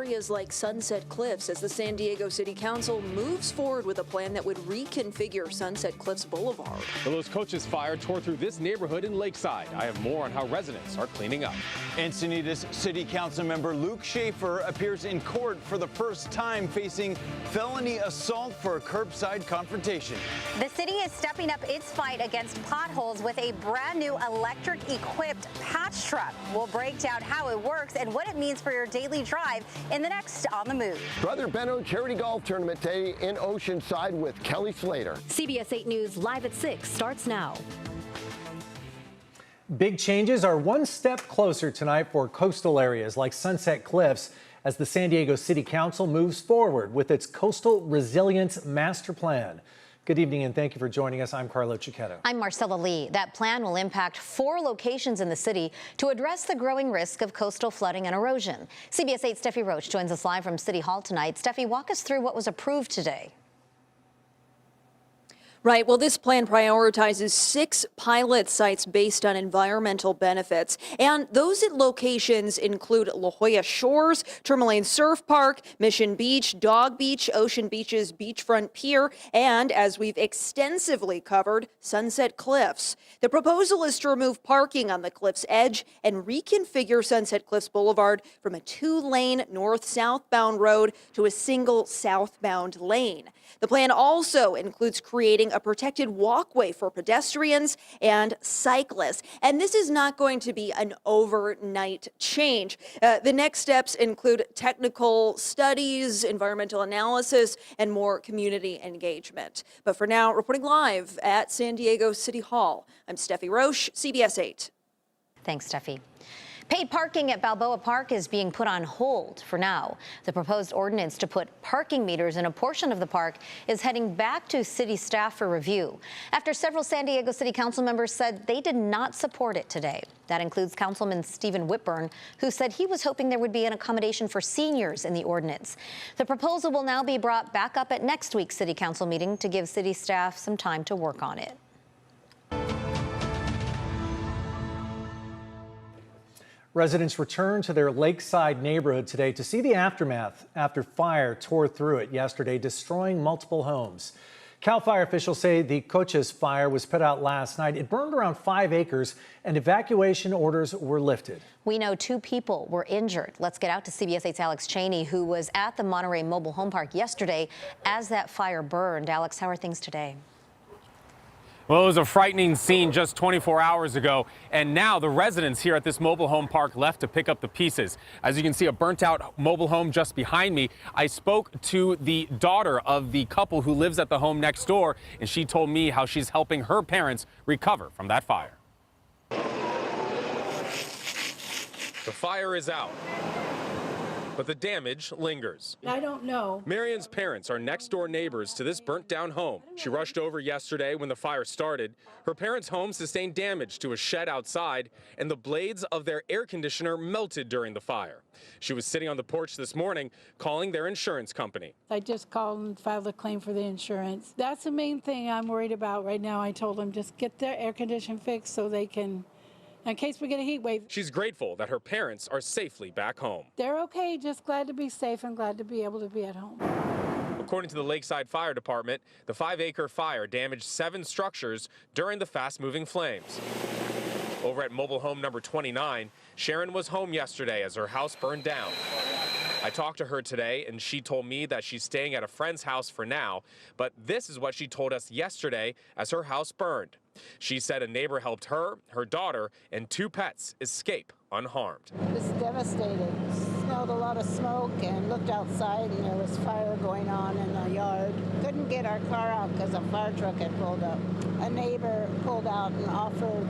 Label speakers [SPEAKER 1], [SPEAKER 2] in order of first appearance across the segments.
[SPEAKER 1] Areas like Sunset Cliffs as the San Diego City Council moves forward with a plan that would reconfigure Sunset Cliffs Boulevard.
[SPEAKER 2] The Los Coches fire tore through this neighborhood in Lakeside. I have more on how residents are cleaning up.
[SPEAKER 3] Encinitas City Council member Luke Schaefer appears in court for the first time, facing felony assault for a curbside confrontation.
[SPEAKER 4] The city is stepping up its fight against potholes with a brand new electric-equipped patch truck. We'll break down how it works and what it means for your daily drive in the next On the Move.
[SPEAKER 5] Brother Benno Charity Golf Tournament today in Oceanside with Kelly Slater.
[SPEAKER 6] CBS 8 News Live at 6 starts now.
[SPEAKER 7] Big changes are one step closer tonight for coastal areas like Sunset Cliffs as the San Diego City Council moves forward with its Coastal Resilience Master Plan. Good evening and thank you for joining us. I'm Carlo Cicchetto.
[SPEAKER 4] I'm Marcella Lee. That plan will impact 4 locations in the city to address the growing risk of coastal flooding and erosion. CBS 8's Steffi Roach joins us live from City Hall tonight. Steffi, walk us through what was approved today.
[SPEAKER 1] Right. Well, this plan prioritizes 6 pilot sites based on environmental benefits. And those locations include La Jolla Shores, Tourmaline Surf Park, Mission Beach, Dog Beach, Ocean Beach's Beachfront Pier, and, as we've extensively covered, Sunset Cliffs. The proposal is to remove parking on the cliff's edge and reconfigure Sunset Cliffs Boulevard from a 2-lane north-southbound road to a single southbound lane. The plan also includes creating a protected walkway for pedestrians and cyclists. And this is not going to be an overnight change. The next steps include technical studies, environmental analysis, and more community engagement. But for now, reporting live at San Diego City Hall, I'm Steffi Roche, CBS 8.
[SPEAKER 4] Thanks, Steffi. Paid parking at Balboa Park is being put on hold for now. The proposed ordinance to put parking meters in a portion of the park is heading back to city staff for review after several San Diego City Council members said they did not support it today. That includes Councilman Stephen Whitburn, who said he was hoping there would be an accommodation for seniors in the ordinance. The proposal will now be brought back up at next week's City Council meeting to give city staff some time to work on it.
[SPEAKER 7] Residents returned to their Lakeside neighborhood today to see the aftermath after fire tore through it yesterday, destroying multiple homes. CAL FIRE officials say the Coches fire was put out last night. It burned around 5 acres and evacuation orders were lifted.
[SPEAKER 4] We know 2 people were injured. Let's get out to CBS 8's Alex Cheney, who was at the Monterey Mobile Home Park yesterday as that fire burned. Alex, how are things today?
[SPEAKER 2] Well, it was a frightening scene just 24 hours ago, and now the residents here at this mobile home park left to pick up the pieces. As you can see, a burnt-out mobile home just behind me. I spoke to the daughter of the couple who lives at the home next door, and she told me how she's helping her parents recover from that fire. The fire is out, but the damage lingers.
[SPEAKER 8] I don't know.
[SPEAKER 2] Marion's parents are next-door neighbors to this burnt-down home. She rushed over yesterday when the fire started. Her parents' home sustained damage to a shed outside, and the blades of their air conditioner melted during the fire. She was sitting on the porch this morning calling their insurance company.
[SPEAKER 8] I just called and filed a claim for the insurance. That's the main thing I'm worried about right now. I told them just get their air conditioner fixed so they can, in case we get a heat wave.
[SPEAKER 2] She's grateful that her parents are safely back home.
[SPEAKER 8] They're okay, just glad to be safe and glad to be able to be at home.
[SPEAKER 2] According to the Lakeside Fire Department, the 5-acre fire damaged 7 structures during the fast-moving flames. Over at mobile home number 29, Sharon was home yesterday as her house burned down. I talked to her today, and she told me that she's staying at a friend's house for now, but this is what she told us yesterday as her house burned. She said a neighbor helped her, her daughter, and 2 pets escape unharmed.
[SPEAKER 9] It was devastated. Smelled a lot of smoke and looked outside, and there was fire going on in the yard. Couldn't get our car out because a fire truck had pulled up. A neighbor pulled out and offered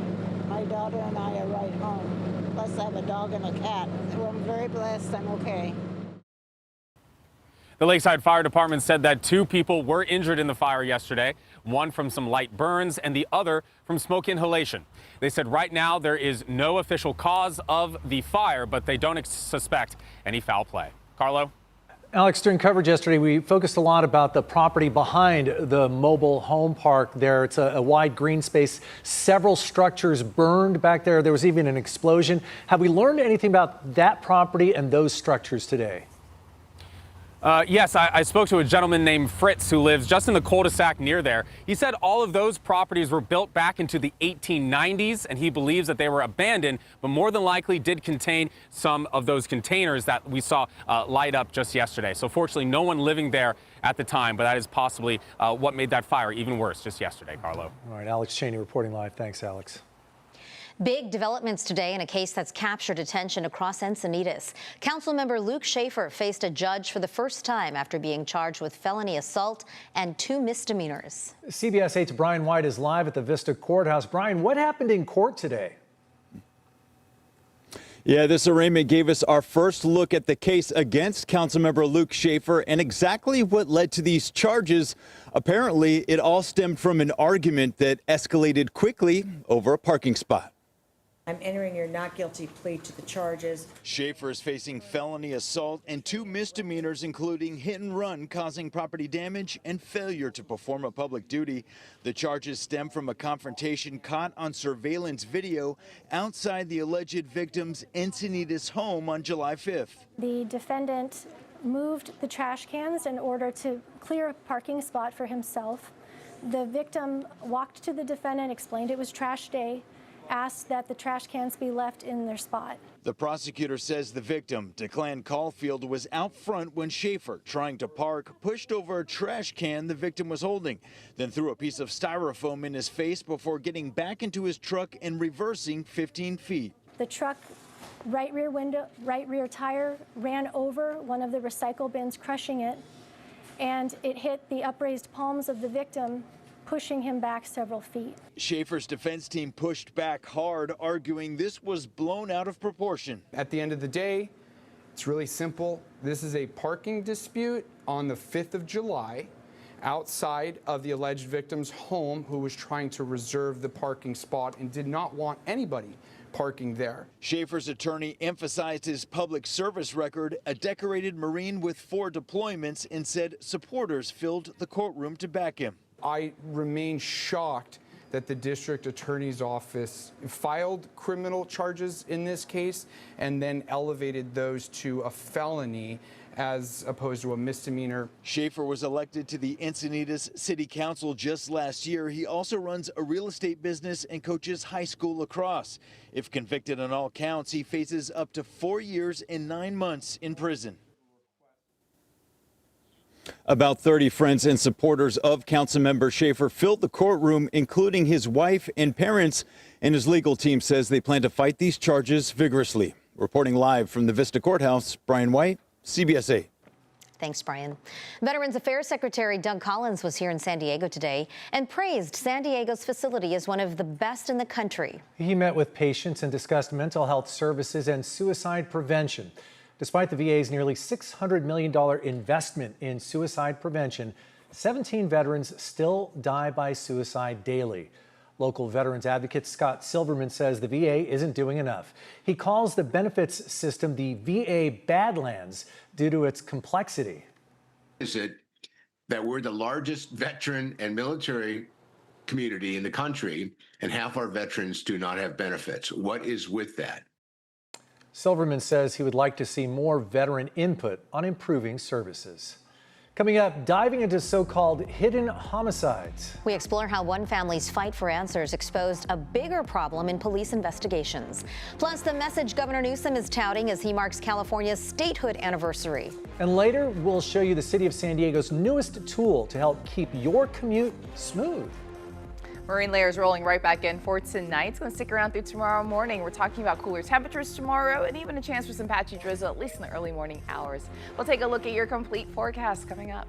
[SPEAKER 9] my daughter and I a ride home. Plus I have a dog and a cat. So I'm very blessed. I'm okay.
[SPEAKER 2] The Lakeside Fire Department said that 2 people were injured in the fire yesterday, one from some light burns and the other from smoke inhalation. They said right now there is no official cause of the fire, but they don't suspect any foul play. Carlo?
[SPEAKER 7] Alex, during coverage yesterday, we focused a lot about the property behind the mobile home park there. It's a wide green space. Several structures burned back there. There was even an explosion. Have we learned anything about that property and those structures today?
[SPEAKER 2] Yes, I spoke to a gentleman named Fritz who lives just in the cul-de-sac near there. He said all of those properties were built back into the 1890s, and he believes that they were abandoned, but more than likely did contain some of those containers that we saw light up just yesterday. So fortunately, no one living there at the time, but that is possibly what made that fire even worse just yesterday, Carlo.
[SPEAKER 7] All right, Alex Cheney reporting live. Thanks, Alex.
[SPEAKER 4] Big developments today in a case that's captured attention across Encinitas. Councilmember Luke Schaefer faced a judge for the first time after being charged with felony assault and 2 misdemeanors.
[SPEAKER 7] CBS 8's Brian White is live at the Vista Courthouse. Brian, what happened in court today?
[SPEAKER 3] Yeah, this arraignment gave us our first look at the case against Councilmember Luke Schaefer and exactly what led to these charges. Apparently, it all stemmed from an argument that escalated quickly over a parking spot.
[SPEAKER 10] I'm entering your not guilty plea to the charges.
[SPEAKER 3] Schaefer is facing felony assault and 2 misdemeanors, including hit and run causing property damage and failure to perform a public duty. The charges stem from a confrontation caught on surveillance video outside the alleged victim's Encinitas home on July 5th.
[SPEAKER 11] The defendant moved the trash cans in order to clear a parking spot for himself. The victim walked to the defendant, explained it was trash day, asked that the trash cans be left in their spot.
[SPEAKER 3] The prosecutor says the victim, Declan Caulfield, was out front when Schaefer, trying to park, pushed over a trash can the victim was holding, then threw a piece of styrofoam in his face before getting back into his truck and reversing 15 feet.
[SPEAKER 11] The truck right rear tire ran over one of the recycle bins, crushing it, and it hit the upraised palms of the victim, pushing him back several feet.
[SPEAKER 3] Schaefer's defense team pushed back hard, arguing this was blown out of proportion.
[SPEAKER 12] At the end of the day, it's really simple. This is a parking dispute on the 5th of July outside of the alleged victim's home, who was trying to reserve the parking spot and did not want anybody parking there.
[SPEAKER 3] Schaefer's attorney emphasized his public service record, a decorated Marine with 4 deployments, and said supporters filled the courtroom to back him.
[SPEAKER 12] I remain shocked that the district attorney's office filed criminal charges in this case and then elevated those to a felony as opposed to a misdemeanor.
[SPEAKER 3] Schaefer was elected to the Encinitas City Council just last year. He also runs a real estate business and coaches high school lacrosse. If convicted on all counts, he faces up to 4 years and 9 months in prison. About 30 friends and supporters of Councilmember Schaefer filled the courtroom, including his wife and parents, and his legal team says they plan to fight these charges vigorously. Reporting live from the Vista Courthouse, Brian White, CBS 8.
[SPEAKER 4] Thanks, Brian. Veterans Affairs Secretary Doug Collins was here in San Diego today and praised San Diego's facility as one of the best in the country.
[SPEAKER 7] He met with patients and discussed mental health services and suicide prevention. Despite the VA's nearly $600 million investment in suicide prevention, 17 veterans still die by suicide daily. Local veterans advocate Scott Silverman says the VA isn't doing enough. He calls the benefits system the VA Badlands due to its complexity.
[SPEAKER 13] Is it that we're the largest veteran and military community in the country, and half our veterans do not have benefits? What is with that?
[SPEAKER 7] Silverman says he would like to see more veteran input on improving services. Coming up, diving into so-called hidden homicides.
[SPEAKER 4] We explore how one family's fight for answers exposed a bigger problem in police investigations. Plus, the message Governor Newsom is touting as he marks California's statehood anniversary.
[SPEAKER 7] And later, we'll show you the city of San Diego's newest tool to help keep your commute smooth.
[SPEAKER 14] Marine layers rolling right back in for tonight. It's going to stick around through tomorrow morning. We're talking about cooler temperatures tomorrow and even a chance for some patchy drizzle, at least in the early morning hours. We'll take a look at your complete forecast coming up.